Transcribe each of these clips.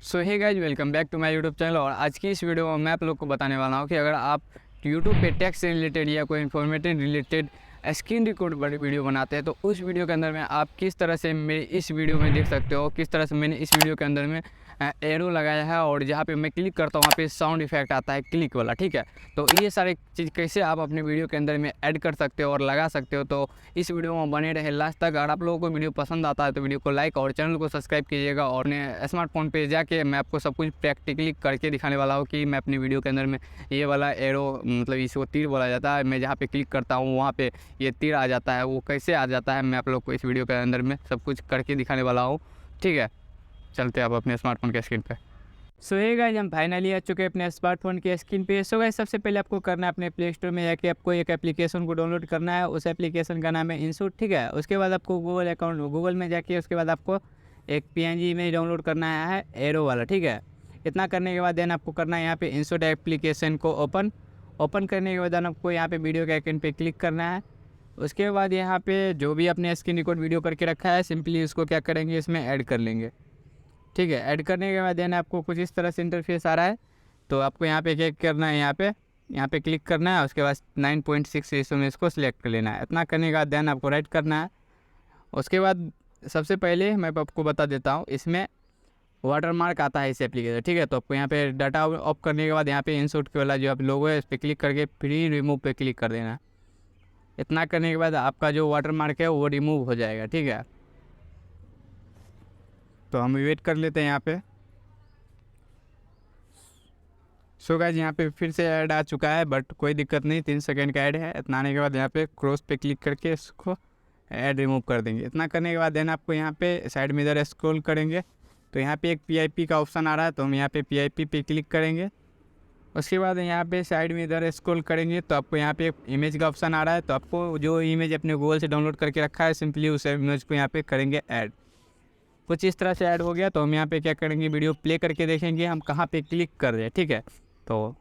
So hey guys, welcome back to my YouTube channel. और आज की इस वीडियो में मैं आप लोग को बताने वाला हूँ कि अगर आप यूट्यूब पे टैक्स से रिलेटेड या कोई इन्फॉर्मेटिव रिलेटेड स्क्रीन रिकॉर्ड वाली वीडियो बनाते हैं तो उस वीडियो के अंदर में आप किस तरह से मेरे इस वीडियो में देख सकते हो, किस तरह से मैंने इस वीडियो के अंदर में एरो लगाया है और जहाँ पे मैं क्लिक करता हूँ वहाँ पे साउंड इफेक्ट आता है क्लिक वाला। ठीक है, तो ये सारे चीज़ कैसे आप अपने वीडियो के अंदर में ऐड कर सकते हो और लगा सकते हो, तो इस वीडियो में बने रहे लास्ट तक। अगर आप लोगों को वीडियो पसंद आता है तो वीडियो को लाइक और चैनल को सब्सक्राइब कीजिएगा। और अपने स्मार्टफोन पे जाके मैं आपको सब कुछ प्रैक्टिकली करके दिखाने वाला हूँ कि मैं अपनी वीडियो के अंदर में ये वाला एरो, मतलब इसको तीर बोला जाता है, मैं जहाँ पे क्लिक करता हूँ वहाँ पे ये तीर आ जाता है, वो कैसे आ जाता है मैं आप लोग को इस वीडियो के अंदर में सब कुछ करके दिखाने वाला हूँ। ठीक है, चलते हैं आप अपने स्मार्टफोन के स्क्रीन पे। सो ये गाइस, हम फाइनली आ चुके हैं अपने स्मार्टफोन के स्क्रीन पे। सो गाइस, सबसे पहले आपको करना है अपने प्ले स्टोर में जाके आपको एक एप्लीकेशन को डाउनलोड करना है। उस एप्लीकेशन का नाम है इंशूट। ठीक है, उसके बाद आपको गूगल में जाके उसके बाद आपको एक PNG इमेज डाउनलोड करना है एरो वाला। ठीक है, इतना करने के बाद देन आपको करना है यहाँ पे इंशूट एप्लीकेशन को ओपन करने के बाद आपको यहाँ पे वीडियो के आइकन पे क्लिक करना है। उसके बाद यहाँ पे जो भी अपने स्क्रीन रिकॉर्ड वीडियो करके रखा है सिंपली उसको क्या करेंगे, इसमें ऐड कर लेंगे। ठीक है, ऐड करने के बाद देन आपको कुछ इस तरह से इंटरफेस आ रहा है। तो आपको यहाँ पे क्या करना है, यहाँ पे क्लिक करना है। उसके बाद 9.6 रेशो में इसको सिलेक्ट कर लेना है। इतना करने के बाद देन आपको राइट करना है। उसके बाद सबसे पहले मैं आपको बता देता हूँ, इसमें वाटरमार्क आता है इस एप्लीकेशन। ठीक है, तो आपको यहाँ पे डाटा ऑफ करने के बाद यहाँ पे इंसर्ट के वाला जो आप लोगो है इस पर क्लिक करके फ्री रिमूव पे क्लिक कर देना है। इतना करने के बाद आपका जो वाटरमार्क है वो रिमूव हो जाएगा। ठीक है, तो हम वेट कर लेते हैं यहाँ पे। सो गाइस, यहाँ पे फिर से ऐड आ चुका है, बट कोई दिक्कत नहीं, 3 सेकंड का ऐड है। इतना आने के बाद यहाँ पे क्रॉस पे क्लिक करके इसको ऐड रिमूव कर देंगे। इतना करने के बाद देन आपको यहाँ पे साइड में इधर स्क्रॉल करेंगे तो यहाँ पे एक PIP का ऑप्शन आ रहा है, तो हम यहाँ पे PIP पे क्लिक करेंगे। उसके बाद यहाँ पे साइड में इधर स्क्रॉल करेंगे तो आपको यहाँ पे एक इमेज का ऑप्शन आ रहा है। तो आपको जो इमेज अपने गूगल से डाउनलोड करके रखा है सिंपली उस इमेज को यहाँ पे करेंगे ऐड। कुछ इस तरह से ऐड हो गया। तो हम यहाँ पे क्या करेंगे, वीडियो प्ले करके देखेंगे हम कहाँ पे क्लिक कर रहे हैं। ठीक है, तो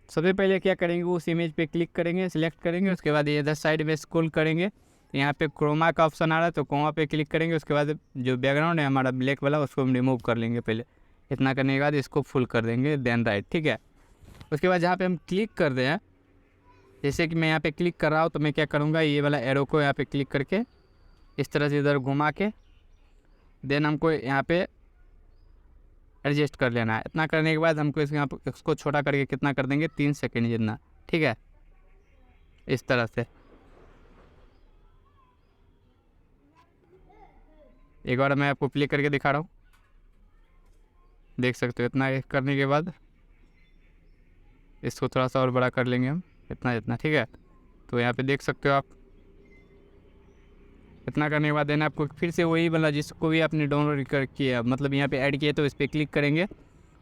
सबसे पहले क्या करेंगे, उस इमेज पे क्लिक करेंगे, सिलेक्ट करेंगे। उसके बाद ये इधर साइड में स्क्रॉल करेंगे तो यहाँ पे क्रोमा का ऑप्शन आ रहा है, तो क्रोमा पे क्लिक करेंगे। उसके बाद जो बैकग्राउंड है हमारा ब्लैक वाला उसको हम रिमूव कर लेंगे पहले। इतना करने के बाद इसको फुल कर देंगे, देन राइट। ठीक है, उसके बाद जहाँ पे हम क्लिक कर रहे हैं, जैसे कि मैं यहाँ पे क्लिक कर रहा हूँ तो मैं क्या करूँगा, ये वाला एरो को यहाँ पे क्लिक करके इस तरह से इधर घुमा के देन हमको यहाँ पे एडजस्ट कर लेना है। इतना करने के बाद हमको इसको छोटा करके कितना कर देंगे, 3 सेकंड जितना। ठीक है, इस तरह से एक बार मैं आपको प्ले करके दिखा रहा हूँ, देख सकते हो। इतना करने के बाद इसको थोड़ा सा और बड़ा कर लेंगे हम, इतना। ठीक है, तो यहाँ पे देख सकते हो आप। इतना करने के बाद देना आपको फिर से वही वाला जिसको भी आपने डाउनलोड कर किया, मतलब यहाँ पे ऐड किया, तो इस पर क्लिक करेंगे।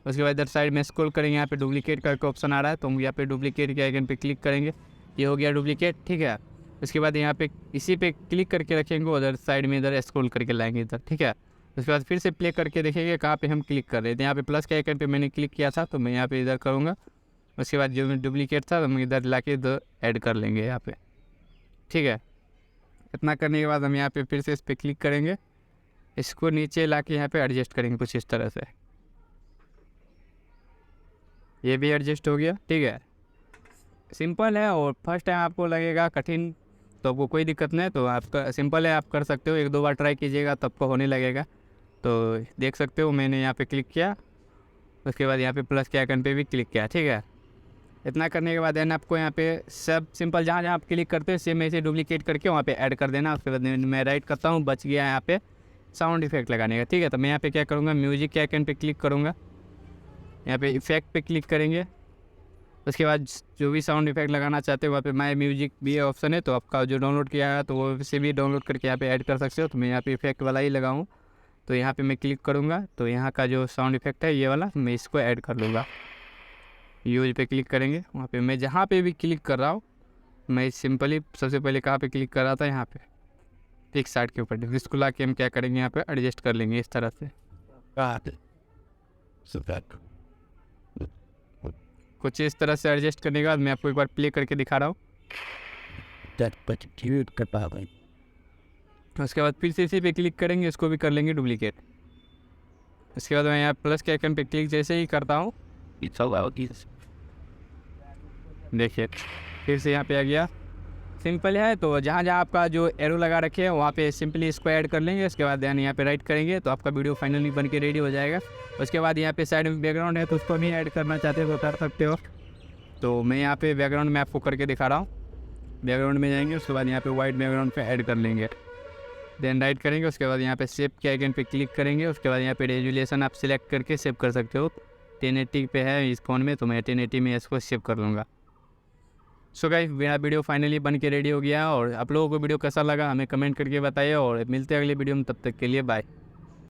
उसके बाद इधर साइड में स्क्रॉल करेंगे, यहाँ पे डुप्लीकेट का एक ऑप्शन आ रहा है, तो हम यहाँ पे डुप्लीकेट के आइकन पे क्लिक करेंगे। ये हो गया डुप्लीकेट। ठीक है, उसके बाद यहाँ पे इसी पे क्लिक करके रखेंगे, उधर साइड में इधर स्क्रॉल करके लाएंगे इधर। ठीक है, उसके बाद फिर से प्ले करके देखेंगे कहाँ पे हम क्लिक कर रहे थे। यहाँ पे प्लस के आइकन पे मैंने क्लिक किया था, तो मैं यहाँ पे इधर करूँगा। उसके बाद जो डुप्लीकेट था तो हम इधर ला के इधर ऐड कर लेंगे यहाँ पे। ठीक है, इतना करने के बाद हम यहाँ पे फिर से इस पर क्लिक करेंगे, इसको नीचे ला के यहाँ पे एडजस्ट करेंगे कुछ इस तरह से। ये भी एडजस्ट हो गया। ठीक है, सिंपल है और फर्स्ट टाइम आपको लगेगा कठिन तो आपको कोई दिक्कत नहीं है, तो आपका सिंपल है, आप कर सकते हो। 1-2 बार ट्राई कीजिएगा तब को होने लगेगा। तो देख सकते हो मैंने यहाँ पे क्लिक किया, उसके बाद यहाँ पे प्लस के आइकन पे भी क्लिक किया। ठीक है, इतना करने के बाद देन आपको यहाँ पे सब सिंपल जहाँ जहाँ आप क्लिक करते हैं सेम ऐसे डुप्लीकेट करके वहाँ पे ऐड कर देना। उसके बाद मैं राइट करता हूँ, बच गया यहाँ पे साउंड इफेक्ट लगाने का। ठीक है, तो मैं यहाँ पे क्या करूँगा, म्यूजिक के आइकन पे क्लिक करूँगा, यहाँ पे इफेक्ट पे क्लिक करेंगे। उसके बाद जो भी साउंड इफेक्ट लगाना चाहते हो वहाँ पे माई म्यूजिक भी ऑप्शन है, तो आपका जो डाउनलोड किया है तो वो से भी डाउनलोड करके यहाँ पे ऐड कर सकते हो। तो मैं यहाँ पे इफेक्ट वाला ही लगाऊँ, तो यहाँ पे मैं क्लिक करूँगा, तो यहाँ का जो साउंड इफेक्ट है ये वाला मैं इसको ऐड कर लूँगा। यूज पे क्लिक करेंगे, वहाँ पे मैं जहाँ पे भी क्लिक कर रहा हूँ मैं सिंपली सबसे पहले कहाँ पे क्लिक कर रहा था, यहाँ पे एक साइड के ऊपर। इसको ला के हम क्या करेंगे, यहाँ पे एडजस्ट कर लेंगे इस तरह से। कुछ इस तरह से एडजस्ट करने के बाद मैं आपको एक बार प्ले करके दिखा रहा हूँ। उसके बाद फिर से इसी पे क्लिक करेंगे, इसको भी कर लेंगे डुप्लीकेट। इसके बाद मैं यहाँ प्लस के आइकन पे क्लिक जैसे ही करता हूँ, देखिए फिर से यहाँ पे आ गया। सिंपल है, तो जहाँ जहाँ आपका जो एरो लगा रखे हैं वहाँ पे सिंपली इसको ऐड कर लेंगे। उसके बाद यहाँ पे राइट करेंगे तो आपका वीडियो फाइनली बन के रेडी हो जाएगा। उसके बाद यहाँ पे साइड में बैकग्राउंड है, तो उसको भी ऐड करना चाहते हो तो कर सकते हो। तो मैं यहाँ पे बैकग्राउंड में आपको करके दिखा रहा हूँ। बैकग्राउंड में जाएंगे, उसके बाद यहाँ पे वाइट बैकग्राउंड पे ऐड कर लेंगे, देन राइट करेंगे। उसके बाद यहाँ पे सेव के आइकन पे क्लिक करेंगे। उसके बाद यहाँ पे रेजुलेशन आप सिलेक्ट करके सेव कर सकते हो। 1080 पे है इस फ़ोन में, तो मैं 1080 में इसको सेव कर लूँगा। सो गाइस, मेरा वीडियो फाइनली बन के रेडी हो गया। और आप लोगों को वीडियो कैसा लगा हमें कमेंट करके बताइए, और मिलते हैं अगले वीडियो में। तब तक के लिए बाय।